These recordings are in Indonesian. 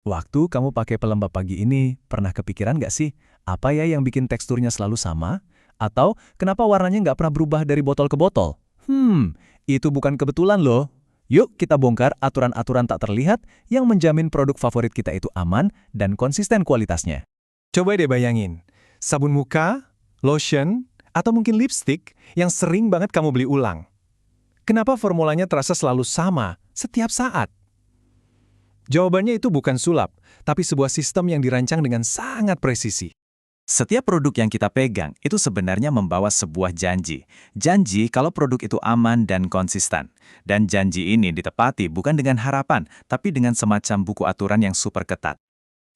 Waktu kamu pakai pelembab pagi ini, pernah kepikiran nggak sih, apa ya yang bikin teksturnya selalu sama? Atau kenapa warnanya nggak pernah berubah dari botol ke botol? Itu bukan kebetulan loh. Yuk kita bongkar aturan-aturan tak terlihat yang menjamin produk favorit kita itu aman dan konsisten kualitasnya. Coba deh bayangin, sabun muka, lotion, atau mungkin lipstick yang sering banget kamu beli ulang. Kenapa formulanya terasa selalu sama setiap saat? Jawabannya itu bukan sulap, tapi sebuah sistem yang dirancang dengan sangat presisi. Setiap produk yang kita pegang itu sebenarnya membawa sebuah janji. Janji kalau produk itu aman dan konsisten. Dan janji ini ditepati bukan dengan harapan, tapi dengan semacam buku aturan yang super ketat.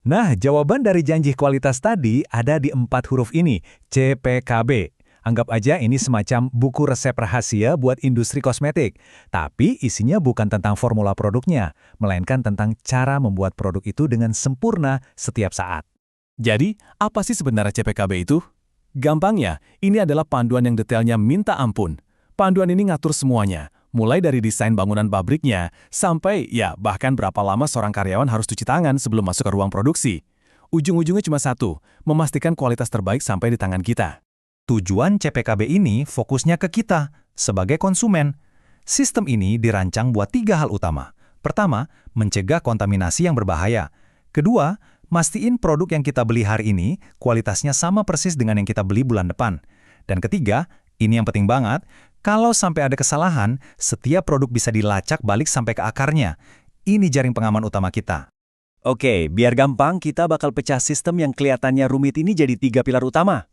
Nah, jawaban dari janji kualitas tadi ada di 4 huruf ini, CPKB. Anggap aja ini semacam buku resep rahasia buat industri kosmetik. Tapi isinya bukan tentang formula produknya, melainkan tentang cara membuat produk itu dengan sempurna setiap saat. Jadi, apa sih sebenarnya CPKB itu? Gampangnya, ini adalah panduan yang detailnya minta ampun. Panduan ini ngatur semuanya, mulai dari desain bangunan pabriknya, sampai bahkan berapa lama seorang karyawan harus cuci tangan sebelum masuk ke ruang produksi. Ujung-ujungnya cuma satu, memastikan kualitas terbaik sampai di tangan kita. Tujuan CPKB ini fokusnya ke kita, sebagai konsumen. Sistem ini dirancang buat 3 hal utama. Pertama, mencegah kontaminasi yang berbahaya. Kedua, mastiin produk yang kita beli hari ini kualitasnya sama persis dengan yang kita beli bulan depan. Dan ketiga, ini yang penting banget, kalau sampai ada kesalahan, setiap produk bisa dilacak balik sampai ke akarnya. Ini jaring pengaman utama kita. Oke, biar gampang kita bakal pecah sistem yang kelihatannya rumit ini jadi 3 pilar utama.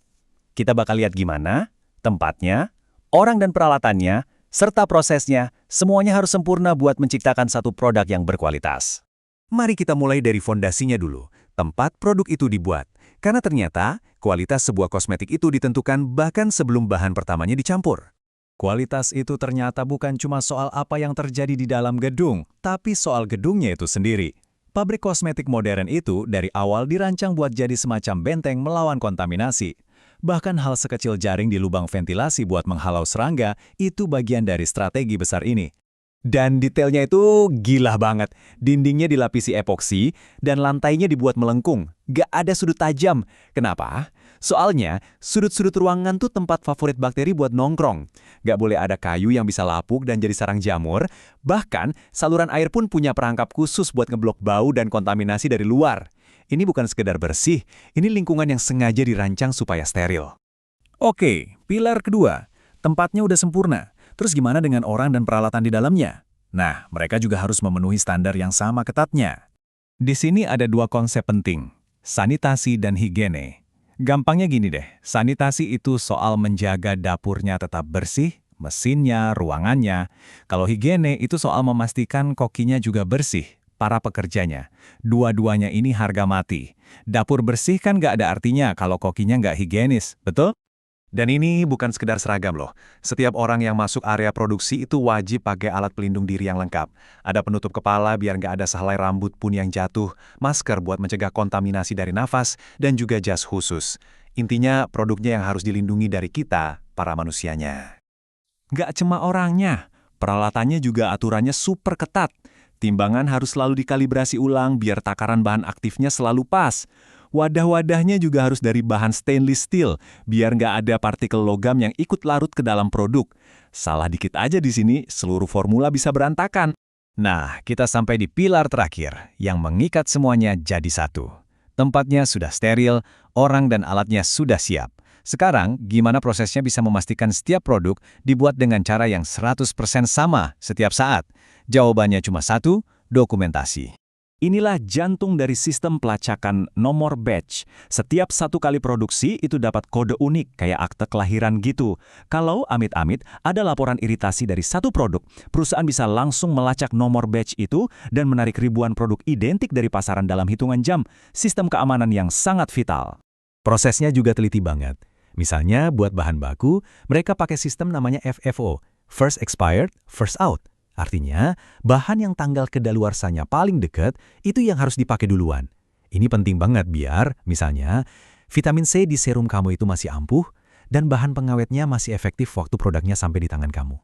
Kita bakal lihat gimana, tempatnya, orang dan peralatannya, serta prosesnya, semuanya harus sempurna buat menciptakan satu produk yang berkualitas. Mari kita mulai dari fondasinya dulu, tempat produk itu dibuat. Karena ternyata, kualitas sebuah kosmetik itu ditentukan bahkan sebelum bahan pertamanya dicampur. Kualitas itu ternyata bukan cuma soal apa yang terjadi di dalam gedung, tapi soal gedungnya itu sendiri. Pabrik kosmetik modern itu dari awal dirancang buat jadi semacam benteng melawan kontaminasi. Bahkan hal sekecil jaring di lubang ventilasi buat menghalau serangga itu bagian dari strategi besar ini. Dan detailnya itu gila banget. Dindingnya dilapisi epoksi dan lantainya dibuat melengkung. Gak ada sudut tajam. Kenapa? Soalnya sudut-sudut ruangan tuh tempat favorit bakteri buat nongkrong. Gak boleh ada kayu yang bisa lapuk dan jadi sarang jamur. Bahkan saluran air pun punya perangkap khusus buat ngeblok bau dan kontaminasi dari luar. Ini bukan sekedar bersih, ini lingkungan yang sengaja dirancang supaya steril. Oke, pilar kedua, tempatnya udah sempurna. Terus gimana dengan orang dan peralatan di dalamnya? Nah, mereka juga harus memenuhi standar yang sama ketatnya. Di sini ada 2 konsep penting, sanitasi dan higiene. Gampangnya gini deh, sanitasi itu soal menjaga dapurnya tetap bersih, mesinnya, ruangannya. Kalau higiene itu soal memastikan kokinya juga bersih, para pekerjanya. Dua-duanya ini harga mati. Dapur bersih kan nggak ada artinya kalau kokinya nggak higienis, betul? Dan ini bukan sekedar seragam loh. Setiap orang yang masuk area produksi itu wajib pakai alat pelindung diri yang lengkap. Ada penutup kepala biar nggak ada sehelai rambut pun yang jatuh, masker buat mencegah kontaminasi dari nafas, dan juga jas khusus. Intinya produknya yang harus dilindungi dari kita, para manusianya. Nggak cuma orangnya, peralatannya juga aturannya super ketat. Timbangan harus selalu dikalibrasi ulang biar takaran bahan aktifnya selalu pas. Wadah-wadahnya juga harus dari bahan stainless steel, biar nggak ada partikel logam yang ikut larut ke dalam produk. Salah dikit aja di sini, seluruh formula bisa berantakan. Nah, kita sampai di pilar terakhir, yang mengikat semuanya jadi satu. Tempatnya sudah steril, orang dan alatnya sudah siap. Sekarang, gimana prosesnya bisa memastikan setiap produk dibuat dengan cara yang 100% sama setiap saat? Jawabannya cuma satu, dokumentasi. Inilah jantung dari sistem pelacakan nomor batch. Setiap 1 kali produksi itu dapat kode unik kayak akte kelahiran gitu. Kalau amit-amit ada laporan iritasi dari satu produk, perusahaan bisa langsung melacak nomor batch itu dan menarik ribuan produk identik dari pasaran dalam hitungan jam. Sistem keamanan yang sangat vital. Prosesnya juga teliti banget. Misalnya buat bahan baku, mereka pakai sistem namanya FFO, First Expired, First Out. Artinya, bahan yang tanggal kedaluarsanya paling dekat, itu yang harus dipakai duluan. Ini penting banget biar, misalnya, vitamin C di serum kamu itu masih ampuh, dan bahan pengawetnya masih efektif waktu produknya sampai di tangan kamu.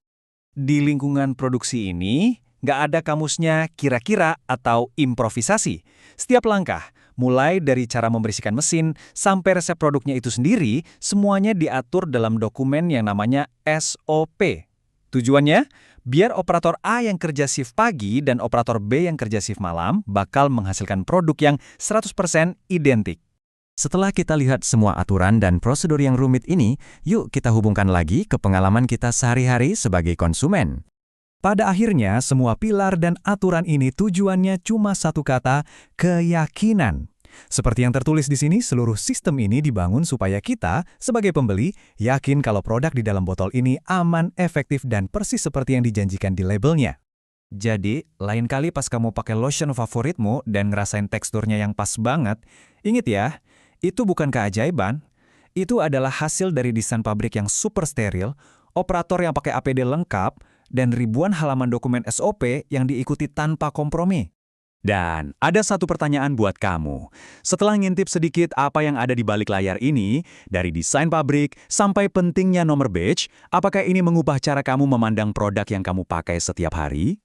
Di lingkungan produksi ini, nggak ada kamusnya kira-kira atau improvisasi. Setiap langkah, mulai dari cara membersihkan mesin sampai resep produknya itu sendiri, semuanya diatur dalam dokumen yang namanya SOP. Tujuannya, biar operator A yang kerja shift pagi dan operator B yang kerja shift malam bakal menghasilkan produk yang 100% identik. Setelah kita lihat semua aturan dan prosedur yang rumit ini, yuk kita hubungkan lagi ke pengalaman kita sehari-hari sebagai konsumen. Pada akhirnya, semua pilar dan aturan ini tujuannya cuma satu kata, keyakinan. Seperti yang tertulis di sini, seluruh sistem ini dibangun supaya kita, sebagai pembeli, yakin kalau produk di dalam botol ini aman, efektif, dan persis seperti yang dijanjikan di labelnya. Jadi, lain kali pas kamu pakai lotion favoritmu dan ngerasain teksturnya yang pas banget, ingat ya, itu bukan keajaiban. Itu adalah hasil dari desain pabrik yang super steril, operator yang pakai APD lengkap, dan ribuan halaman dokumen SOP yang diikuti tanpa kompromi. Dan ada satu pertanyaan buat kamu. Setelah ngintip sedikit apa yang ada di balik layar ini, dari desain pabrik sampai pentingnya nomor batch, apakah ini mengubah cara kamu memandang produk yang kamu pakai setiap hari?